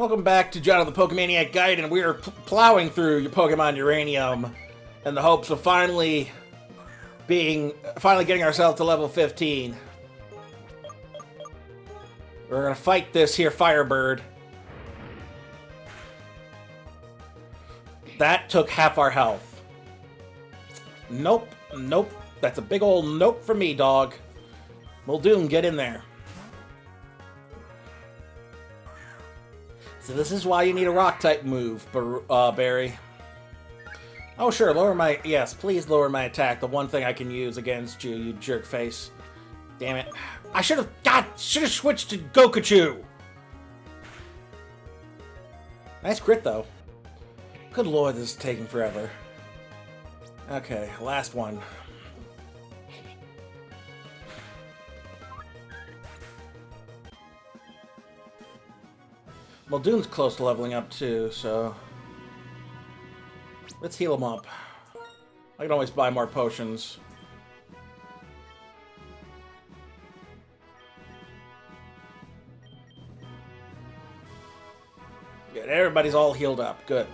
Welcome back to Jonno the PokéManiac Gaiden. We are plowing through your Pokemon Uranium in the hopes of finally getting ourselves to level 15. We're gonna fight this here Firebird. That took half our health. Nope. That's a big old nope for me, dog. Muldoon, get in there. So this is why you need a rock-type move, Barry. Oh, sure, yes, please lower my attack, the one thing I can use against you, you jerk face. Damn it. I should've switched to Gokachu! Nice crit, though. Good lord, this is taking forever. Okay, last one. Muldoon's close to leveling up too, so let's heal him up. I can always buy more potions. Good, everybody's all healed up. Good.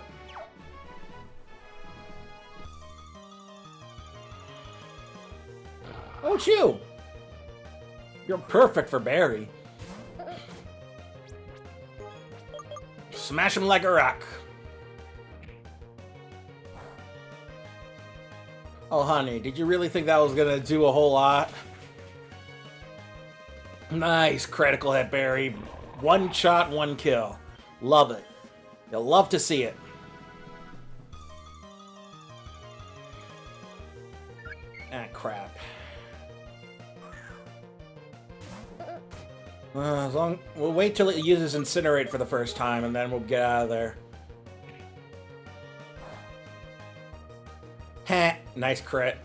Oh, it's you! You're perfect for Barry. Smash him like a rock. Oh, honey, did you really think that was gonna do a whole lot? Nice critical hit, Barry. One shot, one kill. Love it. You'll love to see it. Ah, crap. We'll wait till it uses Incinerate for the first time, and then we'll get out of there. Heh, nice crit.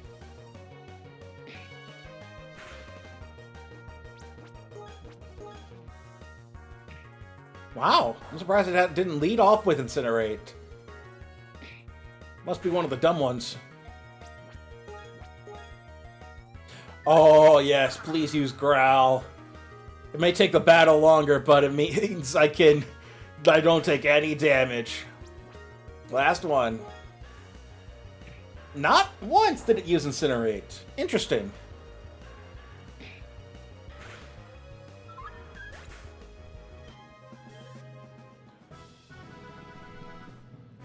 Wow, I'm surprised it didn't lead off with Incinerate. Must be one of the dumb ones. Oh, yes, please use Growl. It may take the battle longer, but it means I don't take any damage. Last one. Not once did it use Incinerate. Interesting.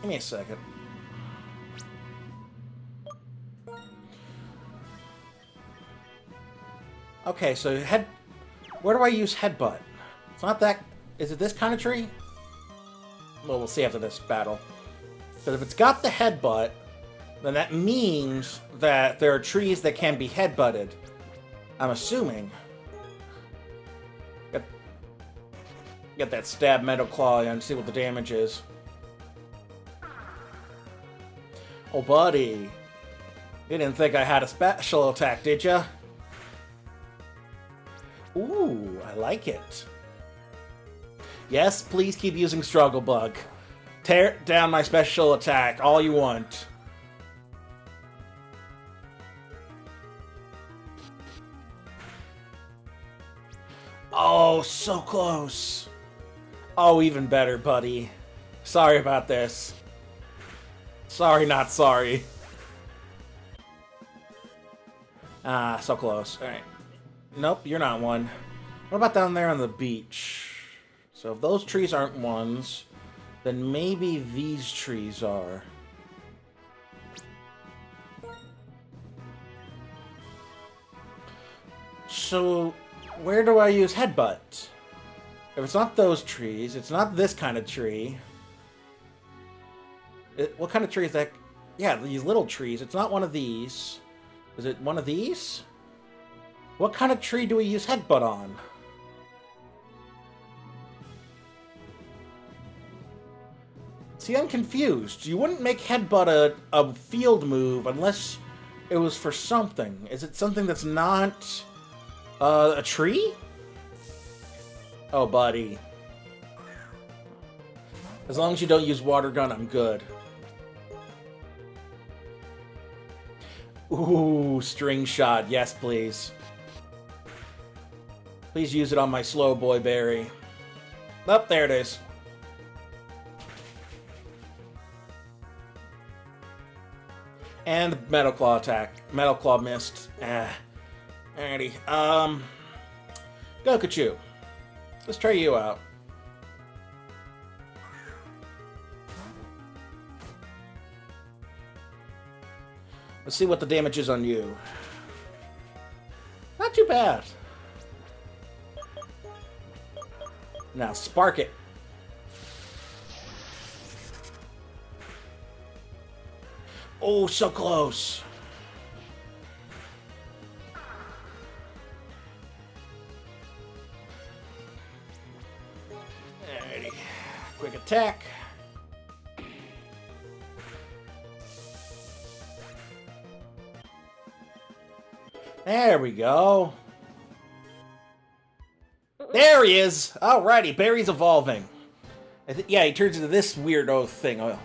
Give me a second. Okay, so where do I use Headbutt? It's not that... Is it this kind of tree? Well, we'll see after this battle. But if it's got the Headbutt, then that means that there are trees that can be headbutted. I'm assuming. Get that stab Metal Claw and see what the damage is. Oh, buddy. You didn't think I had a special attack, did ya? Ooh, I like it. Yes, please keep using Struggle Bug. Tear down my special attack, all you want. Oh, so close. Oh, even better, buddy. Sorry about this. Sorry, not sorry. Ah, so close. Alright. Nope, you're not one. What about down there on the beach? So if those trees aren't ones, then maybe these trees are. So, where do I use Headbutt? If it's not those trees, it's not this kind of tree. What kind of tree is that? Yeah, these little trees. It's not one of these. Is it one of these? What kind of tree do we use Headbutt on? See, I'm confused. You wouldn't make Headbutt a field move unless it was for something. Is it something that's not a tree? Oh, buddy. As long as you don't use Water Gun, I'm good. Ooh, String Shot. Yes, please. Please use it on my slow boy Barry. Oh, there it is. And Metal Claw attack. Metal Claw missed. Alrighty. Gokuchu. Let's try you out. Let's see what the damage is on you. Not too bad. Now, spark it. Oh, so close. Alrighty. Quick attack. There we go. There he is! Alrighty, Barry's evolving. Yeah, he turns into this weirdo thing. Oh.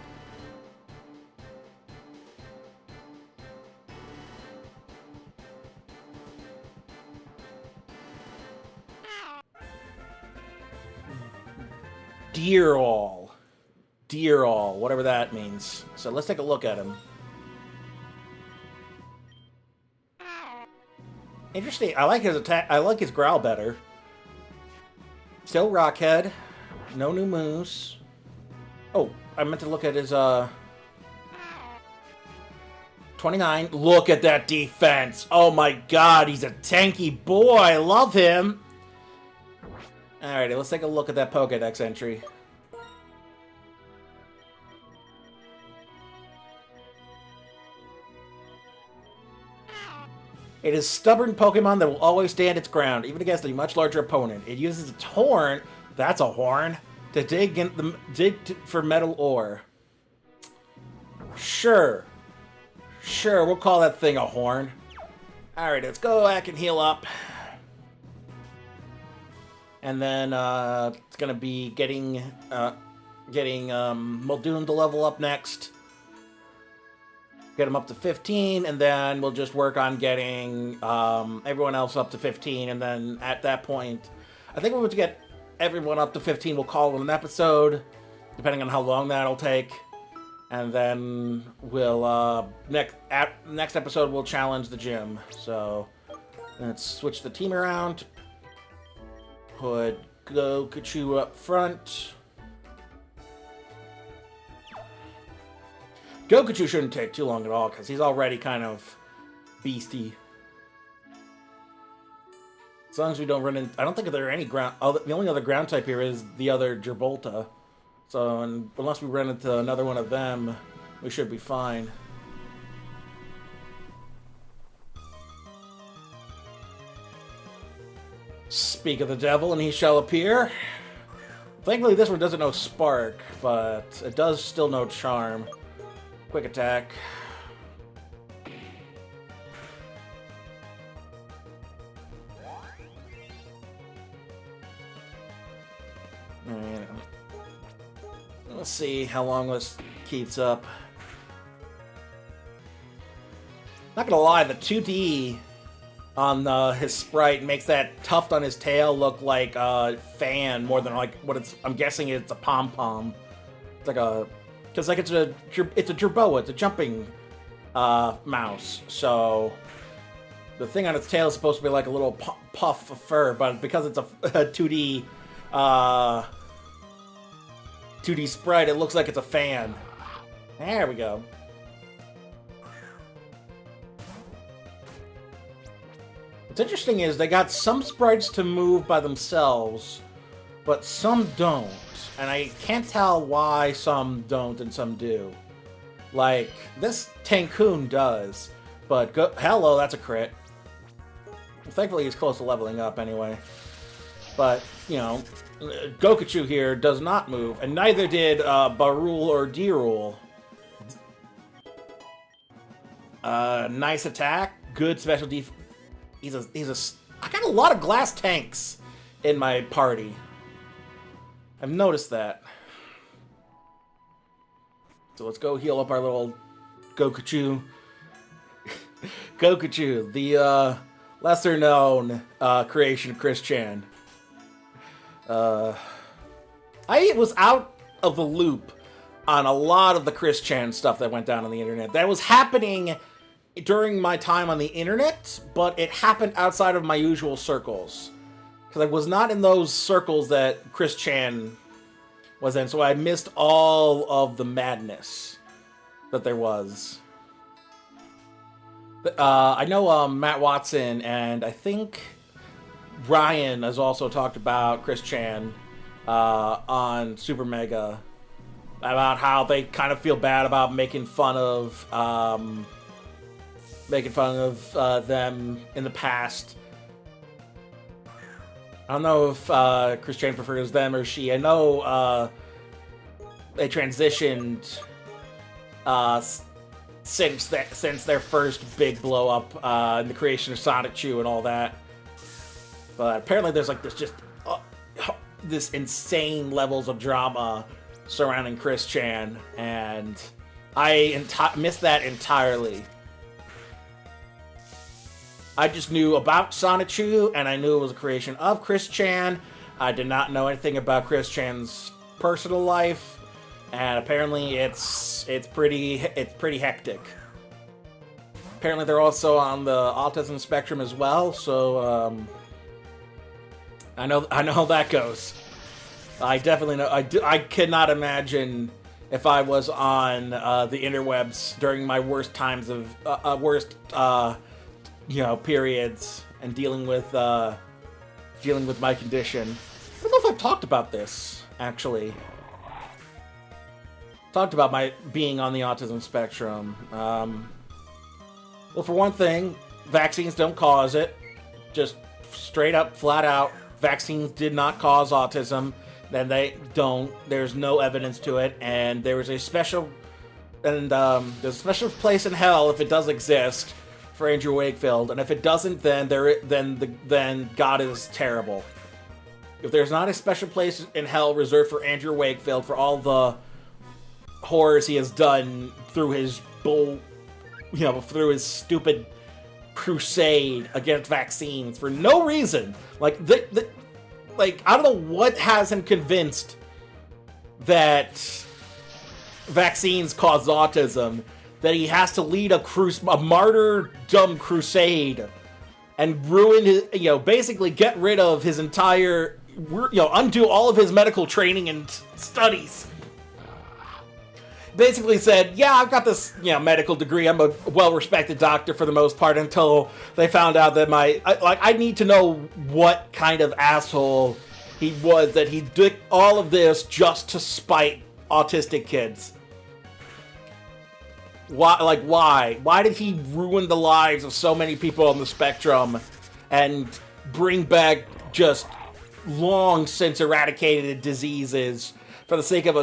Dear all. Dear all, whatever that means. So let's take a look at him. Interesting. I like his attack. I like his growl better. Still Rockhead. No new moves. Oh, I meant to look at his 29. Look at that defense. Oh my god, he's a tanky boy. I love him. Alrighty, let's take a look at that Pokédex entry. It is stubborn Pokemon that will always stand its ground, even against a much larger opponent. It uses its horn, that's a horn, to dig for metal ore. Sure. Sure, we'll call that thing a horn. Alright, let's go back and heal up. And then it's gonna be getting Muldoon to level up next. Get him up to 15, and then we'll just work on getting everyone else up to 15, and then at that point, I think we'll get everyone up to 15, we'll call it an episode, depending on how long that'll take. And then we'll, next episode, we'll challenge the gym. So, let's switch the team around. Put Gokuchu up front. Gokuchu shouldn't take too long at all, because he's already kind of beastie. As long as we don't run in... I don't think there are any ground... the only other ground type here is the other Gerbolta. So, unless we run into another one of them, we should be fine. Speak of the devil, and he shall appear. Thankfully, this one doesn't know Spark, but it does still know Charm. Quick attack. Let's see how long this keeps up. Not gonna lie, the 2D on his sprite makes that tuft on his tail look like a fan more than like what it's. I'm guessing it's a pom-pom. It's like a, because like it's a Jerboa, it's a jumping mouse. So the thing on its tail is supposed to be like a little puff of fur, but because it's a 2D 2D sprite, it looks like it's a fan. There we go. What's interesting is they got some sprites to move by themselves, but some don't. And I can't tell why some don't and some do. Like, this Tankoon does, but hello, that's a crit. Thankfully he's close to leveling up anyway. But, you know, Gokuchu here does not move, and neither did Barul or Dirul. Nice attack, good special def. I got a lot of glass tanks in my party. I've noticed that. So let's go heal up our little Gokuchu. Gokuchu, the lesser known creation of Chris Chan. I was out of the loop on a lot of the Chris Chan stuff that went down on the internet. That was happening during my time on the internet, but it happened outside of my usual circles. Because I was not in those circles that Chris Chan was in, so I missed all of the madness that there was. I know Matt Watson and I think Ryan has also talked about Chris Chan on Super Mega, about how they kind of feel bad about making fun of them in the past. I don't know if Chris Chan prefers them or she. I know they transitioned since their first big blow up in the creation of Sonic Chew and all that. But apparently there's like this insane levels of drama surrounding Chris Chan, and I missed that entirely. I just knew about Sonichu, and I knew it was a creation of Chris Chan. I did not know anything about Chris Chan's personal life, and apparently it's pretty hectic. Apparently they're also on the autism spectrum as well, so I know how that goes. I definitely know. I could not imagine if I was on the interwebs during my worst times of periods and dealing with my condition. I don't know if I've talked about this actually. Talked about my being on the autism spectrum. Well, for one thing, vaccines don't cause it. Just straight up, flat out, vaccines did not cause autism. Then they don't. There's no evidence to it, and there's a special place in hell if it does exist for Andrew Wakefield, and if it doesn't, then God is terrible. If there's not a special place in hell reserved for Andrew Wakefield for all the horrors he has done through his through his stupid crusade against vaccines for no reason, like, I don't know what has him convinced that vaccines cause autism, that he has to lead a martyrdom crusade and ruin his, basically get rid of his entire, undo all of his medical training and studies. Basically said, yeah, I've got this, medical degree. I'm a well-respected doctor for the most part, until they found out that I need to know what kind of asshole he was, that he did all of this just to spite autistic kids. Why? Why did he ruin the lives of so many people on the spectrum and bring back just long since eradicated diseases for the sake of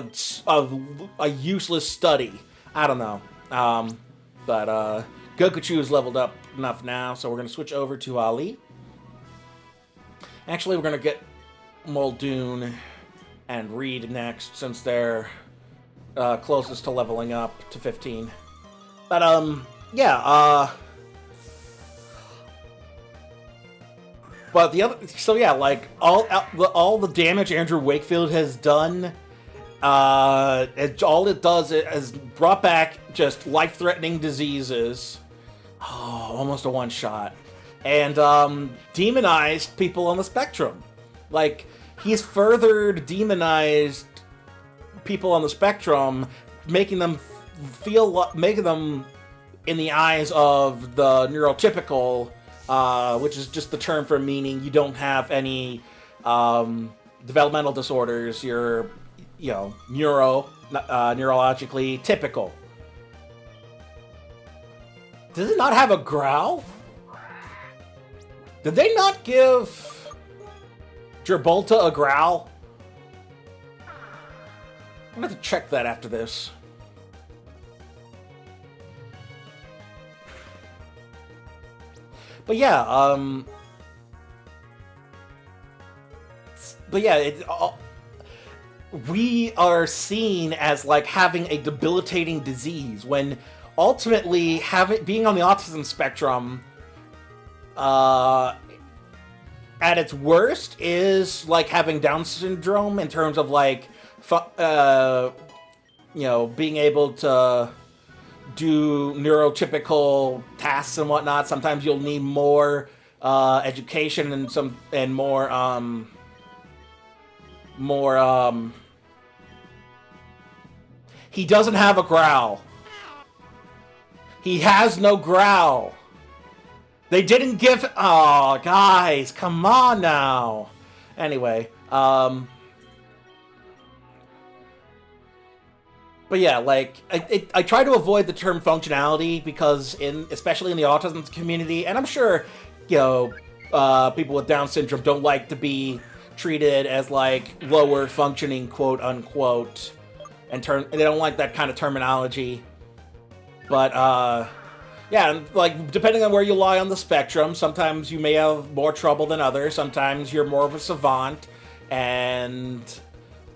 a useless study? I don't know. But Gokuchu is leveled up enough now, so we're going to switch over to Ali. Actually, we're going to get Muldoon and Reed next, since they're closest to leveling up to 15. But, but the other, so yeah, like, all the damage Andrew Wakefield has done, all it does is brought back just life-threatening diseases. Oh, almost a one-shot. And, demonized people on the spectrum. Like, he's furthered demonized people on the spectrum, making them in the eyes of the neurotypical, which is just the term for meaning you don't have any developmental disorders. You're, neurologically typical. Does it not have a growl? Did they not give Gerbolta a growl? I'm gonna have to check that after this. But yeah, we are seen as like having a debilitating disease, when ultimately being on the autism spectrum, at its worst, is like having Down syndrome in terms of like being able to do neurotypical tasks and whatnot. Sometimes you'll need more education and more. He doesn't have a growl. He has no growl. They didn't give... Oh, guys, come on now. Anyway, but yeah, like, I try to avoid the term functionality because, especially in the autism community, and I'm sure, people with Down syndrome don't like to be treated as, like, lower functioning, quote unquote, and they don't like that kind of terminology. But, yeah, like, depending on where you lie on the spectrum, sometimes you may have more trouble than others, sometimes you're more of a savant, and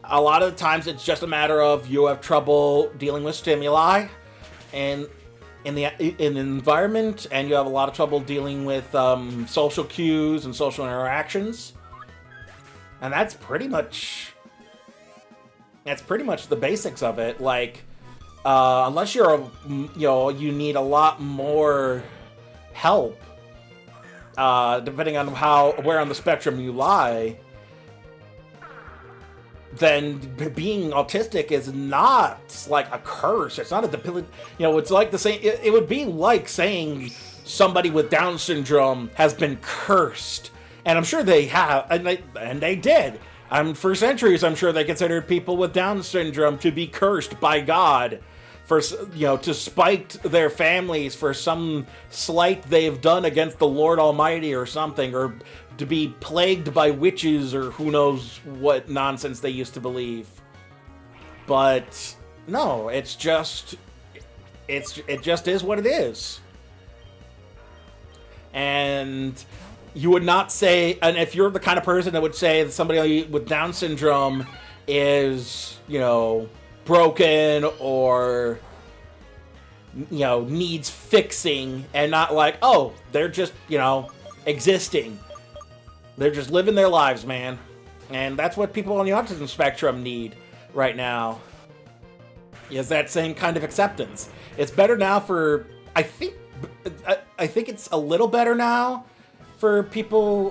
a lot of the times it's just a matter of you have trouble dealing with stimuli and in the environment, and you have a lot of trouble dealing with social cues and social interactions. And that's pretty much the basics of it. Like, unless you're you need a lot more help, depending on where on the spectrum you lie, then being autistic is not like a curse. It's not a debilitating. It's like the same. It would be like saying somebody with Down syndrome has been cursed, and I'm sure they have, and they did. For centuries, I'm sure they considered people with Down syndrome to be cursed by God for, to spite their families for some slight they've done against the Lord Almighty or something, or to be plagued by witches, or who knows what nonsense they used to believe. But no, it just is what it is. And you would not say, and if you're the kind of person that would say that somebody with Down syndrome is, broken or, needs fixing, and not like, oh, they're just, existing. They're just living their lives, man. And that's what people on the autism spectrum need right now, is that same kind of acceptance. It's better now for, I think it's a little better now for people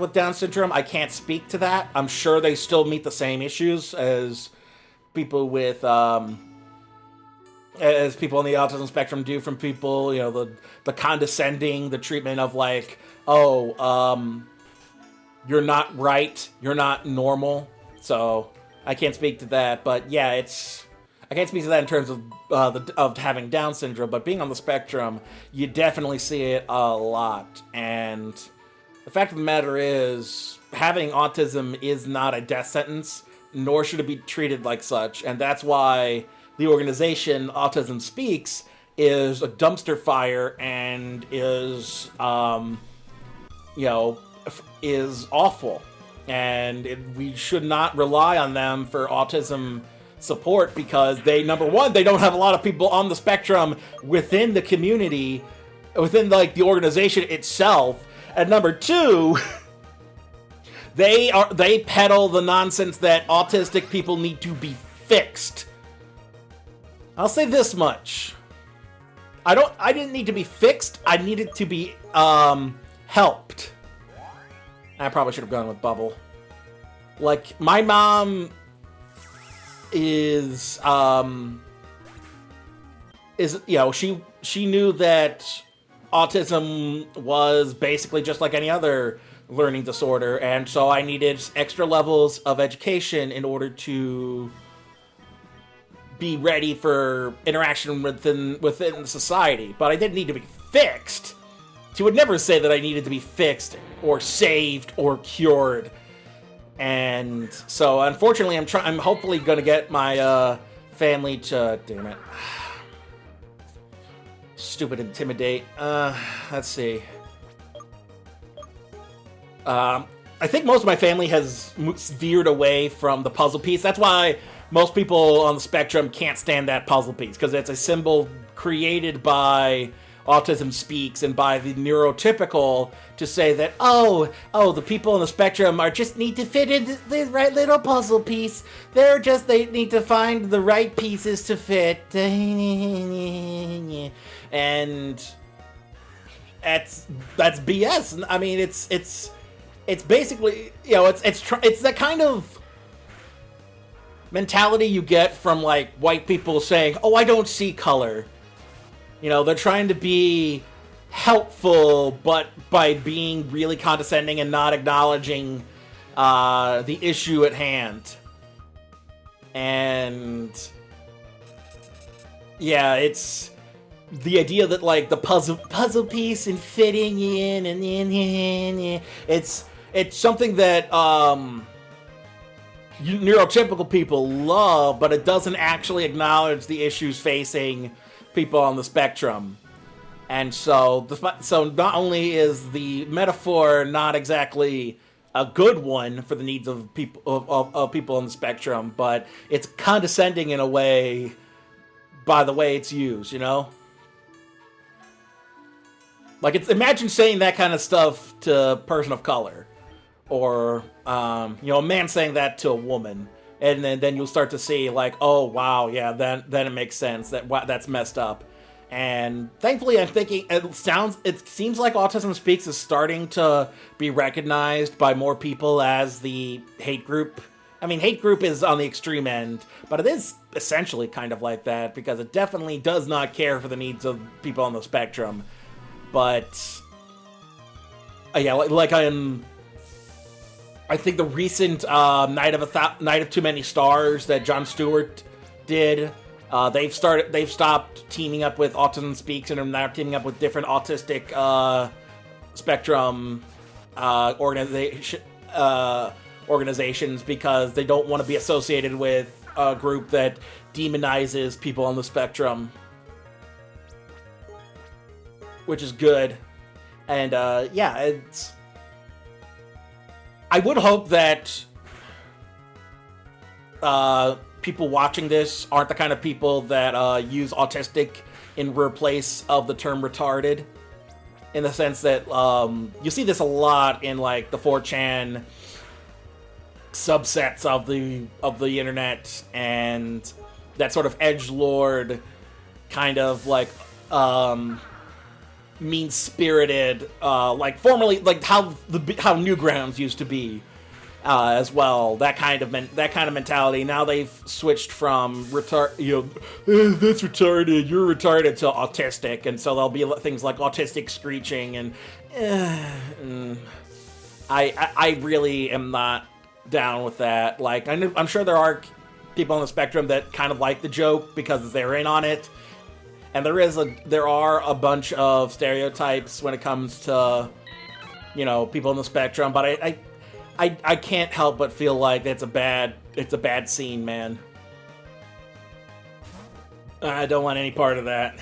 with Down syndrome. I can't speak to that. I'm sure they still meet the same issues as people with, as people on the autism spectrum do from people, the condescending, the treatment of like, you're not right, you're not normal. So I can't speak to that, but yeah, I can't speak to that in terms of having Down syndrome, but being on the spectrum, you definitely see it a lot. And the fact of the matter is, having autism is not a death sentence, nor should it be treated like such. And that's why the organization Autism Speaks is a dumpster fire and is awful. And we should not rely on them for autism support, because number one, they don't have a lot of people on the spectrum within the community, within like the organization itself, and number two, they peddle the nonsense that autistic people need to be fixed. I'll say this much: I didn't need to be fixed. I needed to be helped. I probably should have gone with Bubble. Like, my mom is she knew that autism was basically just like any other learning disorder, and so I needed extra levels of education in order to be ready for interaction within society. But I didn't need to be fixed. She would never say that I needed to be fixed or saved or cured. And so, unfortunately, I'm hopefully going to get my family to... Damn it. Stupid intimidate. Let's see. I think most of my family has veered away from the puzzle piece. That's why most people on the spectrum can't stand that puzzle piece, because it's a symbol created by Autism Speaks and by the neurotypical to say that, the people on the spectrum are just need to fit into the right little puzzle piece. They need to find the right pieces to fit. And that's BS. I mean, it's basically, it's that kind of mentality you get from, like, white people saying, I don't see color. They're trying to be helpful, but by being really condescending and not acknowledging the issue at hand. And yeah, it's the idea that, like, the puzzle piece and fitting in and it's something that neurotypical people love, but it doesn't actually acknowledge the issues facing people on the spectrum. And so not only is the metaphor not exactly a good one for the needs of people of people on the spectrum, but it's condescending in a way by the way it's used, Like, imagine saying that kind of stuff to a person of color, or a man saying that to a woman, and then you'll start to see, like, oh wow, yeah, then it makes sense that's messed up. And thankfully, I'm thinking it seems like Autism Speaks is starting to be recognized by more people as the hate group. I mean, hate group is on the extreme end, but it is essentially kind of like that, because it definitely does not care for the needs of people on the spectrum. But yeah, I think the recent Night of Too Many Stars that Jon Stewart did, they've stopped teaming up with Autism Speaks and are now teaming up with different autistic spectrum organizations because they don't want to be associated with a group that demonizes people on the spectrum, which is good. And I would hope that people watching this aren't the kind of people that use autistic in replace of the term retarded, in the sense that you see this a lot in, like, the 4chan subsets of the internet, and that sort of edgelord kind of, like, mean-spirited, like formerly, like how Newgrounds used to be, as well. That kind of mentality. Now they've switched from that's retarded, you're retarded, to autistic, and so there'll be things like autistic screeching, and I really am not down with that. Like, I'm sure there are people on the spectrum that kind of like the joke because they're in on it. And there are a bunch of stereotypes when it comes to, people on the spectrum, but I can't help but feel like it's a bad scene, man. I don't want any part of that.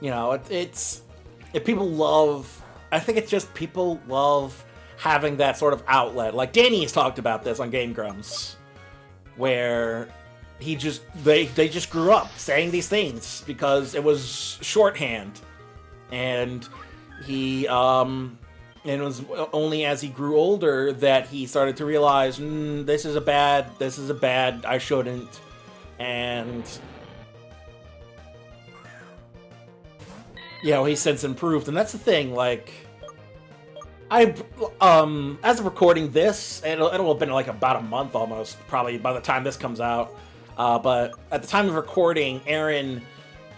It's if people love, I think it's just people love having that sort of outlet. Like, Danny's talked about this on Game Grumps, where they just grew up saying these things because it was shorthand, and it was only as he grew older that he started to realize, this is a bad, I shouldn't, and he's since improved. And that's the thing, like, as of recording this, it'll have been like about a month almost, probably, by the time this comes out. But at the time of recording, Aaron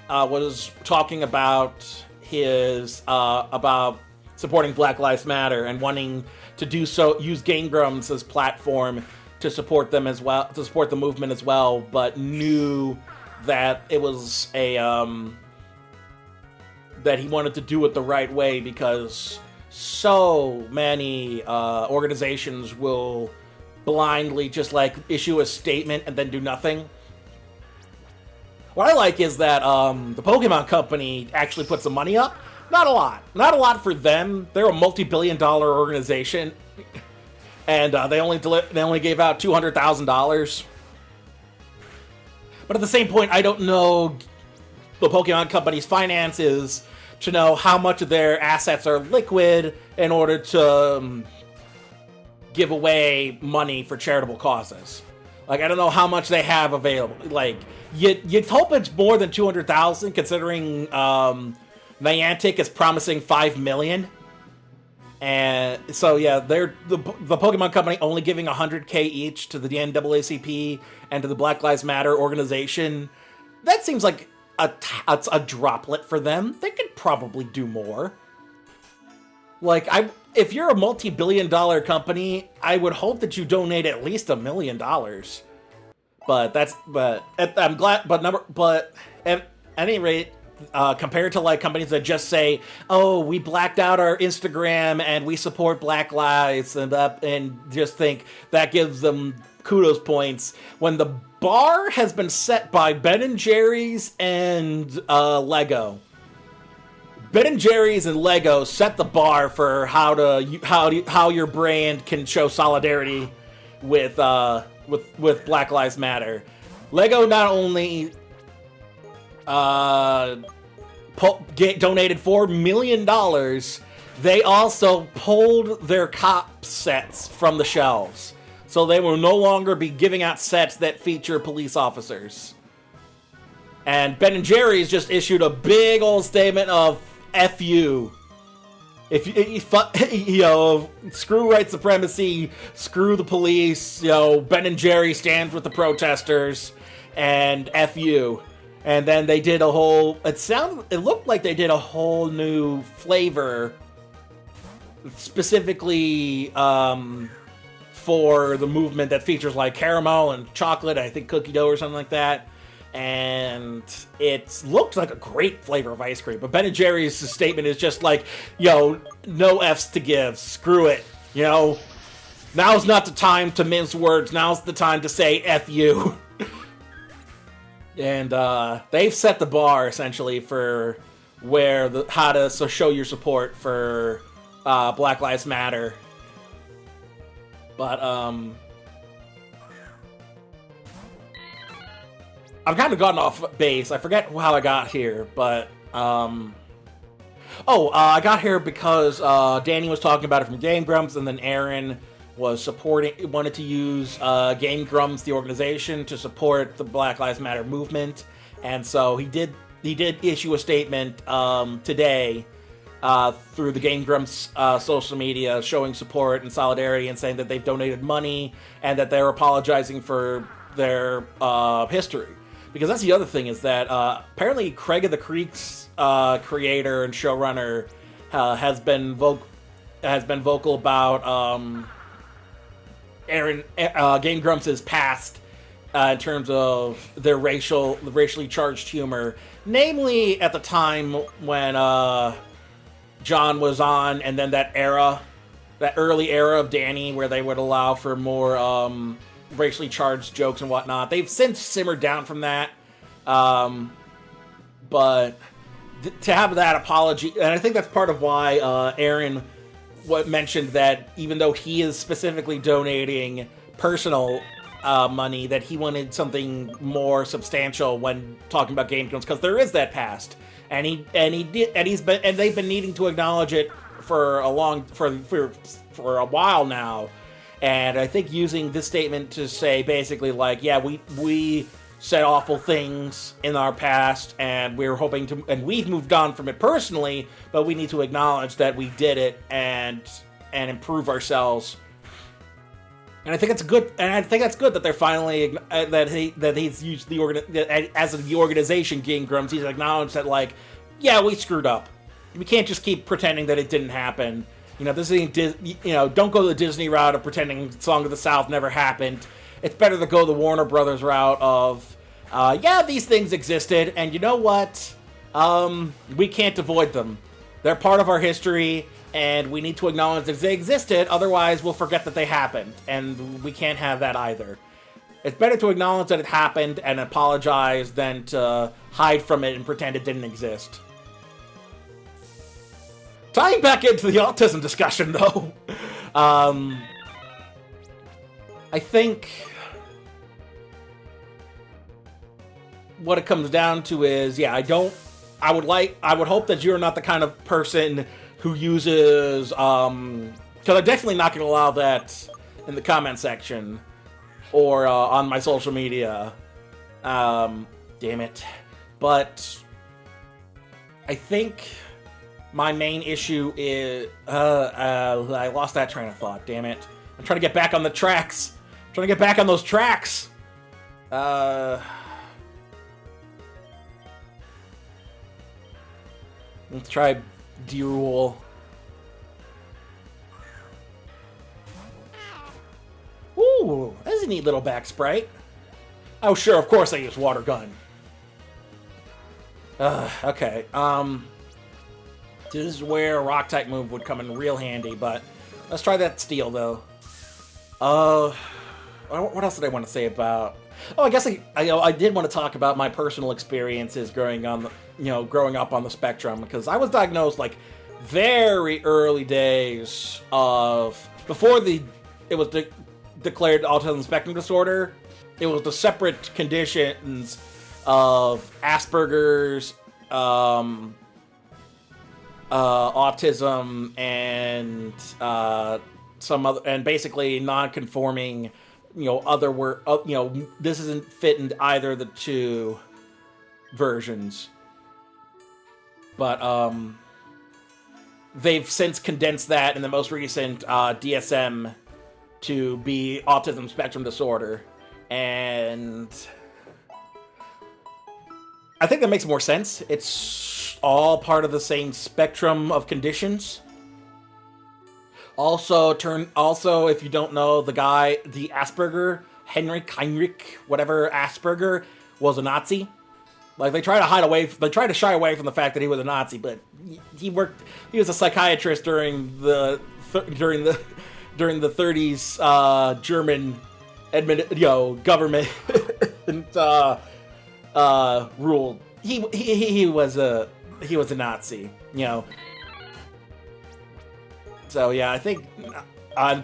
was talking about about supporting Black Lives Matter and wanting to do so, use Game Grumps as platform to support them as well, to support the movement as well, but knew that it was that he wanted to do it the right way, because so many organizations will blindly just, like, issue a statement and then do nothing. What I like is that the Pokemon Company actually put some money up. Not a lot for them. They're a multi-billion-dollar organization, and they only gave out $200,000. But at the same point, I don't know the Pokemon Company's finances to know how much of their assets are liquid in order to give away money for charitable causes. Like, I don't know how much they have available. Like, you'd hope it's more than 200,000, considering Niantic is promising 5 million. And so, yeah, they're the Pokemon Company only giving 100K each to the NAACP and to the Black Lives Matter organization. That seems like a droplet for them. They could probably do more. Like, if you're a multi-billion-dollar company, I would hope that you donate at least $1 million. But I'm glad. But at any rate, compared to like companies that just say, "Oh, we blacked out our Instagram and we support Black Lives," and just think that gives them kudos points, when the bar has been set by Ben & Jerry's and Lego. Ben & Jerry's and Lego set the bar for how your brand can show solidarity with Black Lives Matter. Lego not only donated $4 million, they also pulled their cop sets from the shelves. So they will no longer be giving out sets that feature police officers. And Ben & Jerry's just issued a big old statement of F you. If you screw white supremacy, screw the police, Ben & Jerry stands with the protesters, and F you. And then they did it looked like they did a whole new flavor specifically for the movement that features like caramel and chocolate, I think cookie dough or something like that. And it looked like a great flavor of ice cream. But Ben & Jerry's statement is just like, no F's to give. Screw it. Now's not the time to mince words. Now's the time to say F you. And they've set the bar, essentially, for how to show your support for Black Lives Matter. But, I've kind of gotten off base. I forget how I got here, but, I got here because Danny was talking about it from Game Grumps, and then Aaron was wanted to use Game Grumps, the organization, to support the Black Lives Matter movement. And so he did issue a statement today through the Game Grumps social media, showing support and solidarity and saying that they've donated money and that they're apologizing for their history. Because that's the other thing, is that apparently Craig of the Creek's creator and showrunner has been vocal about Game Grumps' past in terms of their racially charged humor, namely at the time when John was on, and then that early era of Danny where they would allow for more racially charged jokes and whatnot. They've since simmered down from that, but to have that apology, and I think that's part of why Aaron mentioned that even though he is specifically donating personal money, that he wanted something more substantial when talking about Game Grumps, because there is that past, and they've been needing to acknowledge it for a while now. And I think using this statement to say basically like, yeah, we said awful things in our past, and we're hoping to, and we've moved on from it personally, but we need to acknowledge that we did it and improve ourselves. And I think it's good. And I think that's good that they're finally that he's used the organization Game Grumps. He's acknowledged that, like, yeah, we screwed up. We can't just keep pretending that it didn't happen. This ain't don't go the Disney route of pretending Song of the South never happened. It's better to go the Warner Brothers route of, yeah, these things existed, and you know what? We can't avoid them. They're part of our history, and we need to acknowledge that they existed, otherwise we'll forget that they happened, and we can't have that either. It's better to acknowledge that it happened and apologize than to hide from it and pretend it didn't exist. Tying back into the autism discussion, though, I think what it comes down to is, yeah, I would hope that you're not the kind of person who uses, because I'm definitely not going to allow that in the comment section or on my social media. Damn it. But I think my main issue is, I lost that train of thought, damn it. I'm trying to get back on the tracks. I'm trying to get back on those tracks. Let's try D-Rule. Ooh, that's a neat little back sprite. Oh, sure, of course I use Water Gun. Okay, this is where a Rock-type move would come in real handy, but let's try that Steel, though. What else did I want to say about... Oh, I guess I did want to talk about my personal experiences growing up on the spectrum, because I was diagnosed, like, very early days of... Before it was declared autism spectrum disorder, it was the separate conditions of Asperger's, autism, and some other, and basically non-conforming, this isn't fit in either of the two versions. But they've since condensed that in the most recent DSM to be autism spectrum disorder, and I think that makes more sense. It's all part of the same spectrum of conditions. Also, if you don't know, the Asperger, Heinrich, whatever Asperger, was a Nazi. Like, they try to shy away from the fact that he was a Nazi, but he was a psychiatrist during the 30s German government rule. He was a Nazi, So yeah, I think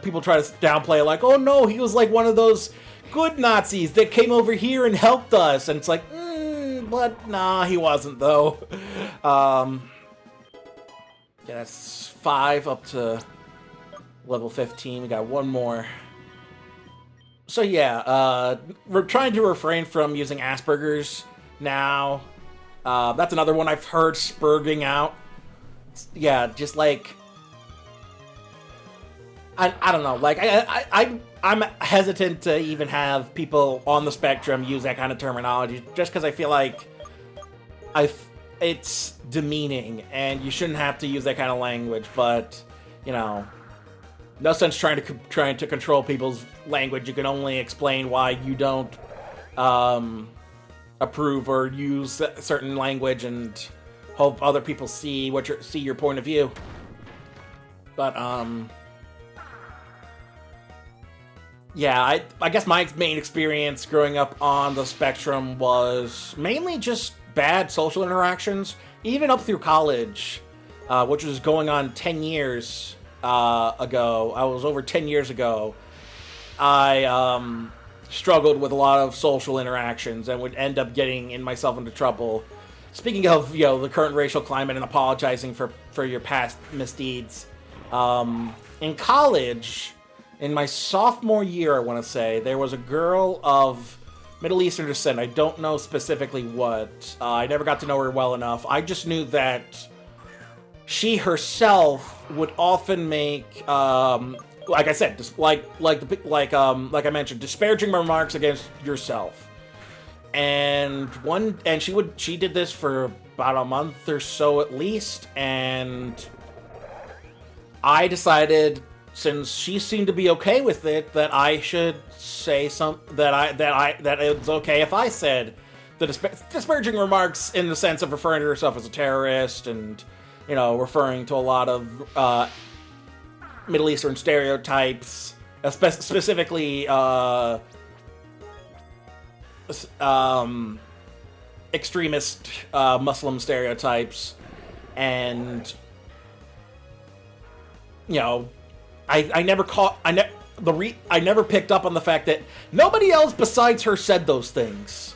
people try to downplay it, like, oh no, he was like one of those good Nazis that came over here and helped us, and it's like, but nah, he wasn't though. Yeah, that's 5 up to level 15. We got one more. So yeah, we're trying to refrain from using Asperger's now. That's another one I've heard spurging out. Yeah, just like, I don't know, like, I'm hesitant to even have people on the spectrum use that kind of terminology, just because I feel like it's demeaning, and you shouldn't have to use that kind of language, but, no sense trying to control people's language. You can only explain why you don't approve or use certain language, and hope other people see your point of view. But yeah, I guess my main experience growing up on the spectrum was mainly just bad social interactions, even up through college, which was going on 10 years ago. I was over 10 years ago. I struggled with a lot of social interactions and would end up getting myself into trouble. Speaking of, the current racial climate and apologizing for your past misdeeds, in college, in my sophomore year, I want to say, there was a girl of Middle Eastern descent. I don't know specifically what. I never got to know her well enough. I just knew that she herself would often make, like I said, like I mentioned, disparaging remarks against yourself. And she did this for about a month or so at least, and I decided, since she seemed to be okay with it, that I should say that it's okay if I said the disparaging remarks, in the sense of referring to herself as a terrorist, and referring to a lot of Middle Eastern stereotypes, specifically extremist Muslim stereotypes, and I never picked up on the fact that nobody else besides her said those things.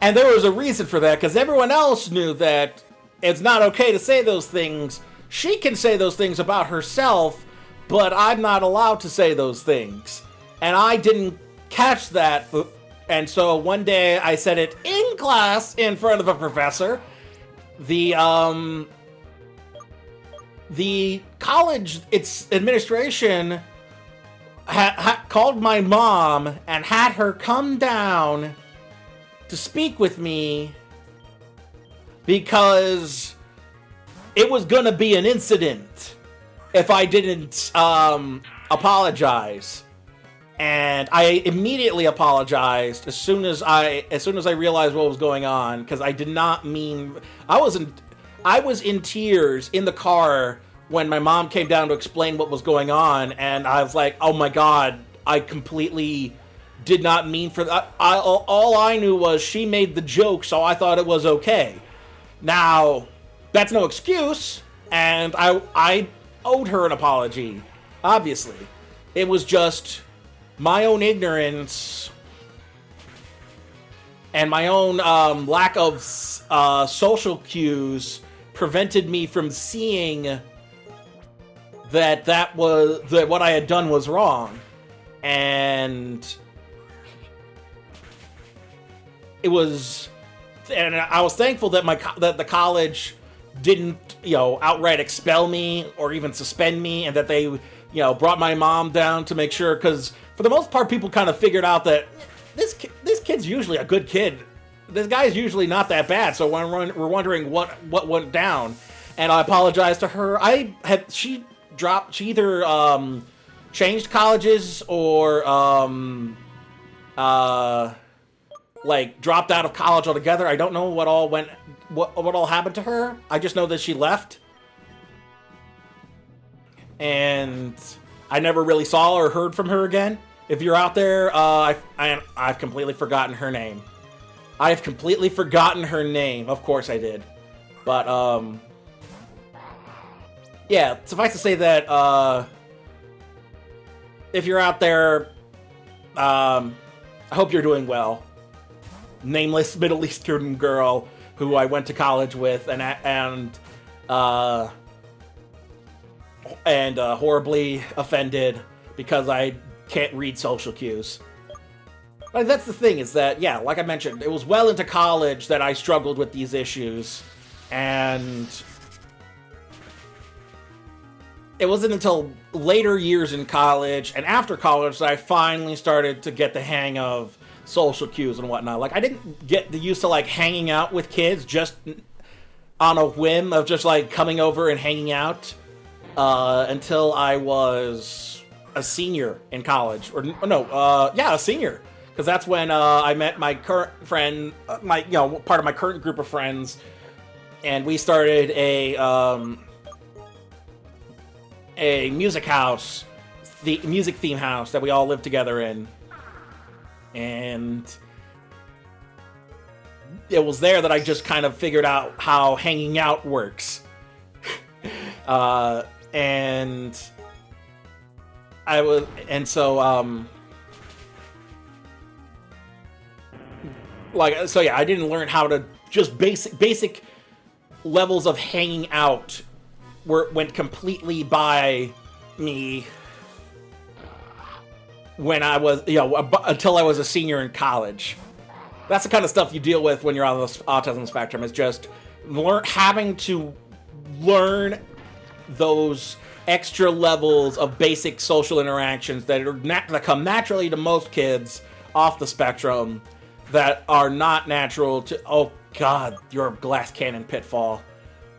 And there was a reason for that, because everyone else knew that it's not okay to say those things. She can say those things about herself, but I'm not allowed to say those things. And I didn't catch that. And so one day I said it in class in front of a professor. The college, its administration called my mom and had her come down to speak with me because it was gonna be an incident if I didn't apologize. And I immediately apologized as soon as I realized what was going on, because I did not mean... I was in tears in the car when my mom came down to explain what was going on, and I was like, oh my god, I completely did not mean for that. All I knew was she made the joke, so I thought it was okay. Now, that's no excuse, and I owed her an apology, obviously. It was just my own ignorance and my own lack of social cues prevented me from seeing that what I had done was wrong. And I was thankful that that the college didn't, outright expel me or even suspend me, and that they, brought my mom down to make sure, because for the most part, people kind of figured out that this kid's usually a good kid. This guy's usually not that bad, so we're wondering what went down. And I apologized to her. She either changed colleges or dropped out of college altogether. I don't know what all happened to her. I just know that she left. And I never really saw or heard from her again. If you're out there, I've completely forgotten her name. I've completely forgotten her name. Of course I did. But, yeah, suffice to say that, if you're out there, I hope you're doing well. Nameless Middle Eastern girl who I went to college with and horribly offended because I can't read social cues. But that's the thing, is that, yeah, like I mentioned, it was well into college that I struggled with these issues, and it wasn't until later years in college and after college that I finally started to get the hang of social cues and whatnot. Like, I didn't get used to, hanging out with kids just on a whim of just, coming over and hanging out until I was a senior in college. A senior. Because that's when I met my current friend, part of my current group of friends, and we started a music house, the music theme house that we all lived together in. And it was there that I just kind of figured out how hanging out works. I didn't learn how to just basic levels of hanging out went completely by me when I was, until I was a senior in college. That's the kind of stuff you deal with when you're on the autism spectrum, is just having to learn those extra levels of basic social interactions that come naturally to most kids off the spectrum, that are not natural to... Oh, God, your glass cannon pitfall.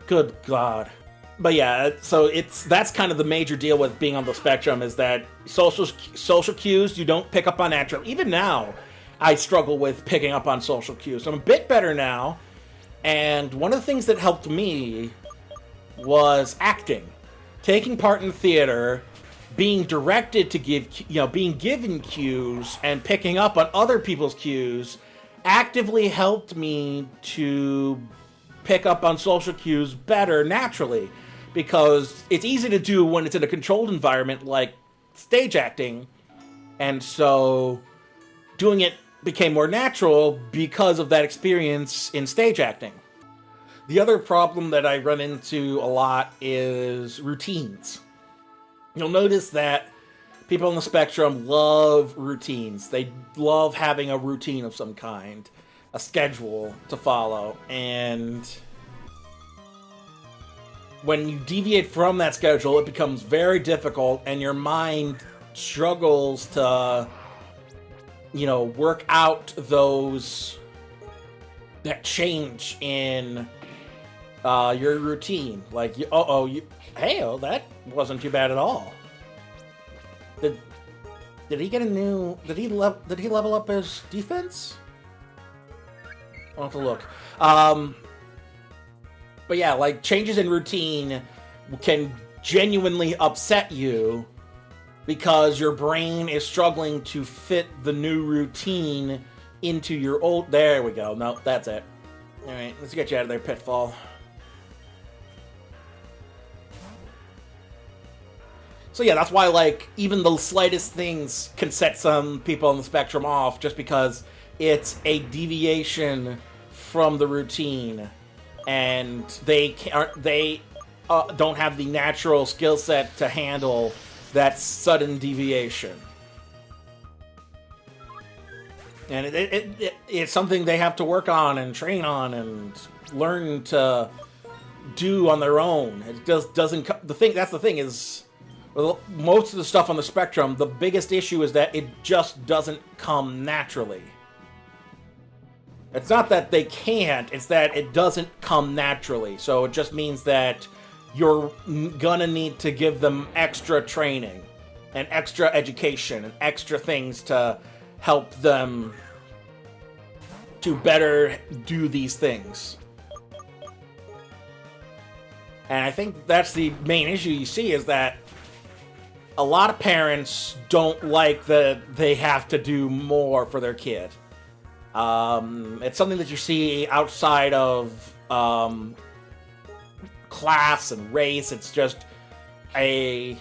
Good God. But yeah, so that's kind of the major deal with being on the spectrum, is that social cues you don't pick up on naturally. Even now, I struggle with picking up on social cues. I'm a bit better now, and one of the things that helped me was acting. Taking part in theater, being directed to being given cues, and picking up on other people's cues actively helped me to pick up on social cues better naturally, because it's easy to do when it's in a controlled environment like stage acting, and so doing it became more natural because of that experience in stage acting. The other problem that I run into a lot is routines. You'll notice that people on the spectrum love routines. They love having a routine of some kind, a schedule to follow, and when you deviate from that schedule, it becomes very difficult, and your mind struggles to, work out that change in your routine. Like, that wasn't too bad at all. Did he get a new? Did he level up his defense? I'll have to look. But yeah, like, changes in routine can genuinely upset you because your brain is struggling to fit the new routine into your old... There we go. No, that's it. Alright, let's get you out of there, Pitfall. So yeah, that's why, like, even the slightest things can set some people on the spectrum off, just because it's a deviation from the routine, and they don't have the natural skill set to handle that sudden deviation. And it's something they have to work on and train on and learn to do on their own. It just doesn't... That's the thing is... Well, most of the stuff on the spectrum, the biggest issue is that it just doesn't come naturally. It's not that they can't, it's that it doesn't come naturally. So it just means that you're gonna need to give them extra training and extra education and extra things to help them to better do these things. And I think that's the main issue you see, is that a lot of parents don't like that they have to do more for their kid. It's something that you see outside of class and race. It's just a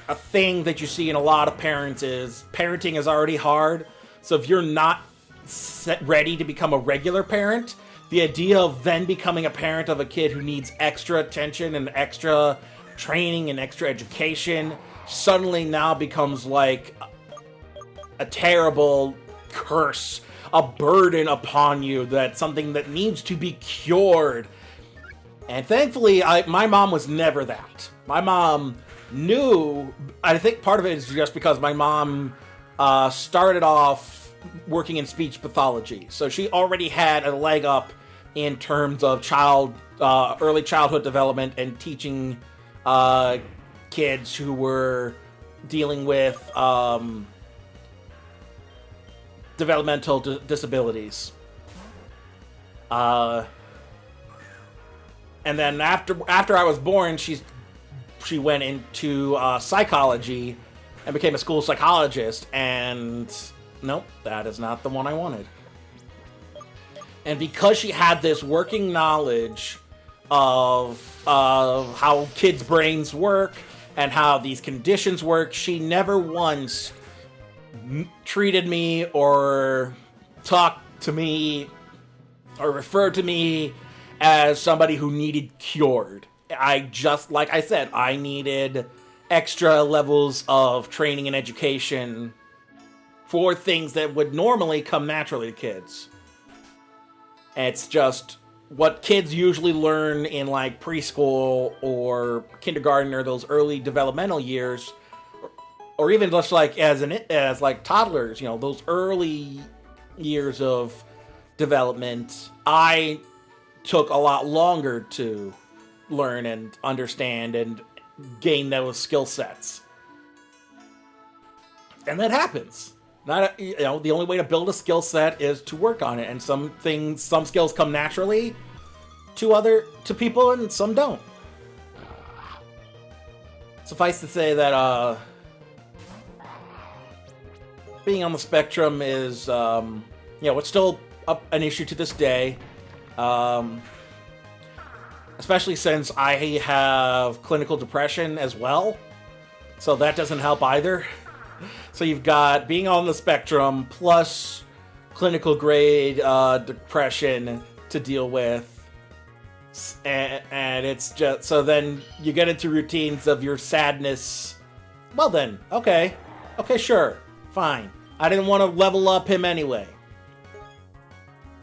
thing that you see in a lot of parents. Is parenting is already hard, so if you're not ready to become a regular parent, the idea of then becoming a parent of a kid who needs extra attention and extra training and extra education suddenly now becomes like a terrible curse, a burden upon you, that's something that needs to be cured. And thankfully, my mom was never that. My mom knew... I think part of it is just because my mom started off working in speech pathology. So she already had a leg up in terms of early childhood development and teaching kids who were dealing with developmental disabilities. And then after I was born, she went into psychology and became a school psychologist, and nope, that is not the one I wanted. And because she had this working knowledge of how kids' brains work and how these conditions work, she never once treated me or talked to me or referred to me as somebody who needed cured. Like I said, I needed extra levels of training and education for things that would normally come naturally to kids. It's just what kids usually learn in like preschool or kindergarten or those early developmental years, or even just like as like toddlers, those early years of development, I took a lot longer to learn and understand and gain those skill sets. And that happens. The only way to build a skill set is to work on it, and some skills come naturally to people, and some don't. Suffice to say that being on the spectrum is, it's still an issue to this day, especially since I have clinical depression as well, so that doesn't help either. So you've got being on the spectrum plus clinical grade depression to deal with. And it's just, so then you get into routines of your sadness. Well then, okay, sure, fine. I didn't want to level up him anyway.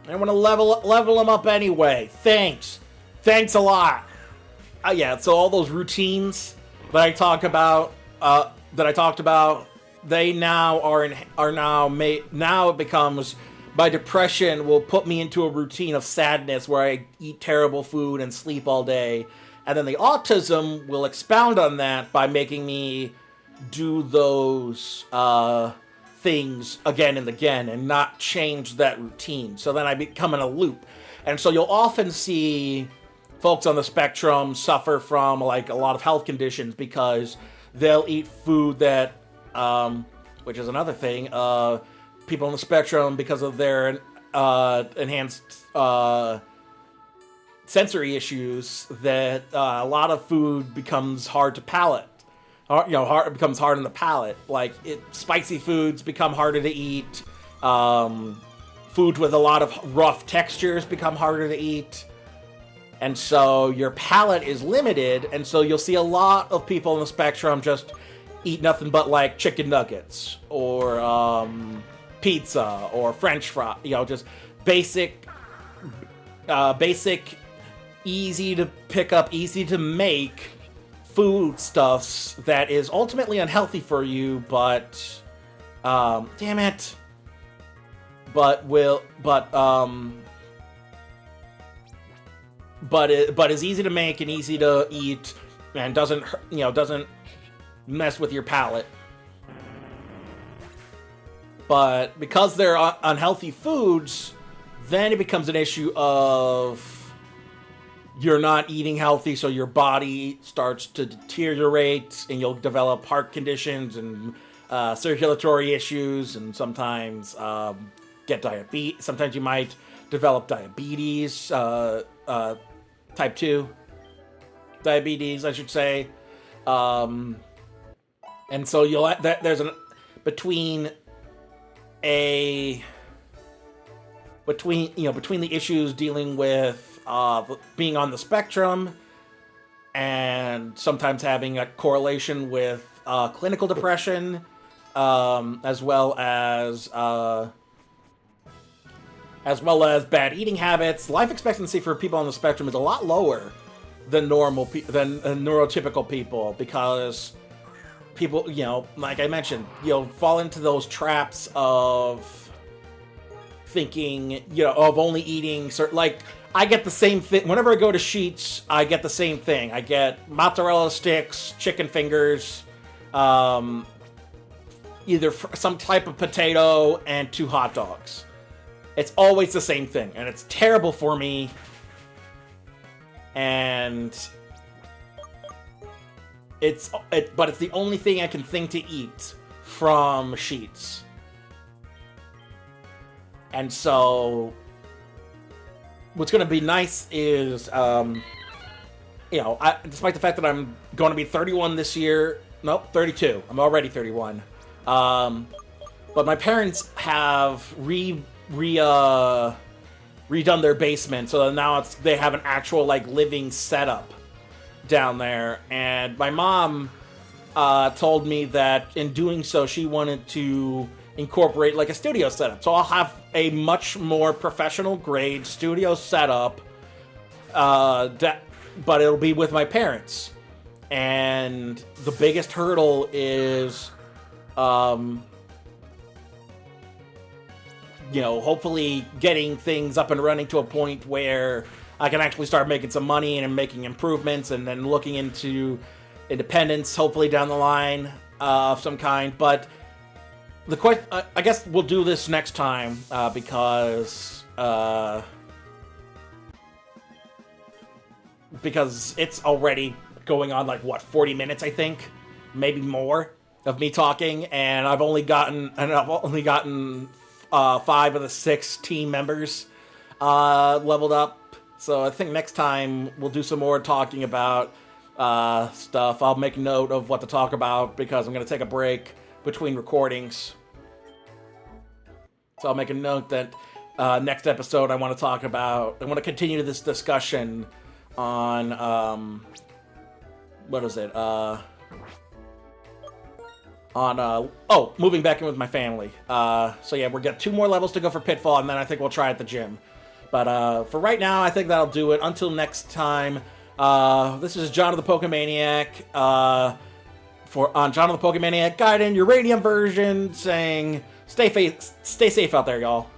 I want to level him up anyway. Thanks a lot. Yeah, so all those routines that I talked about, they now are now made. Now it becomes, my depression will put me into a routine of sadness where I eat terrible food and sleep all day, and then the autism will expound on that by making me do those things again and again and not change that routine. So then I become in a loop. And so you'll often see folks on the spectrum suffer from like a lot of health conditions because they'll eat food that, which is another thing, people on the spectrum, because of their enhanced sensory issues, that a lot of food becomes hard to palate. It becomes hard on the palate. Like, spicy foods become harder to eat. Foods with a lot of rough textures become harder to eat. And so your palate is limited, and so you'll see a lot of people on the spectrum just eat nothing but, like, chicken nuggets, or pizza, or French fry. Just basic, easy to pick up, easy to make foodstuffs that is ultimately unhealthy for you, but damn it, but is easy to make and easy to eat, and doesn't mess with your palate. But because they're unhealthy foods, then it becomes an issue of you're not eating healthy, so your body starts to deteriorate, and you'll develop heart conditions and circulatory issues, and sometimes get diabetes. Sometimes you might develop diabetes, type 2 diabetes, I should say. And so there's between the issues dealing with being on the spectrum, and sometimes having a correlation with clinical depression, as well as bad eating habits. Life expectancy for people on the spectrum is a lot lower than neurotypical people, because people, like I mentioned, fall into those traps of thinking, of only eating certain, like, I get the same thing. Whenever I go to Sheetz, I get the same thing. I get mozzarella sticks, chicken fingers, either some type of potato, and 2 hot dogs. It's always the same thing, and it's terrible for me. And but it's the only thing I can think to eat from Sheetz. And so what's going to be nice is, despite the fact that I'm going to be 31 this year, nope, 32. I'm already 31. But my parents have redone their basement, so now they have an actual, like, living setup down there. And my mom told me that in doing so, she wanted to incorporate, like, a studio setup. So I'll have a much more professional grade studio setup, but it'll be with my parents. And the biggest hurdle is, hopefully getting things up and running to a point where I can actually start making some money and making improvements, and then looking into independence, hopefully down the line, of some kind. But the question, I guess we'll do this next time, because it's already going on, like, 40 minutes, I think, maybe more, of me talking, and I've only gotten 5 of the 6 team members leveled up. So I think next time we'll do some more talking about stuff. I'll make note of what to talk about, because I'm going to take a break between recordings. So I'll make a note that next episode I want to continue this discussion on, what is it? Moving back in with my family. So yeah, we've got 2 more levels to go for Pitfall, and then I think we'll try at the gym. But for right now, I think that'll do it. Until next time, this is Jonno the PokéManiac. On Jonno the PokéManiac Gaiden, Uranium version, saying stay safe out there, y'all.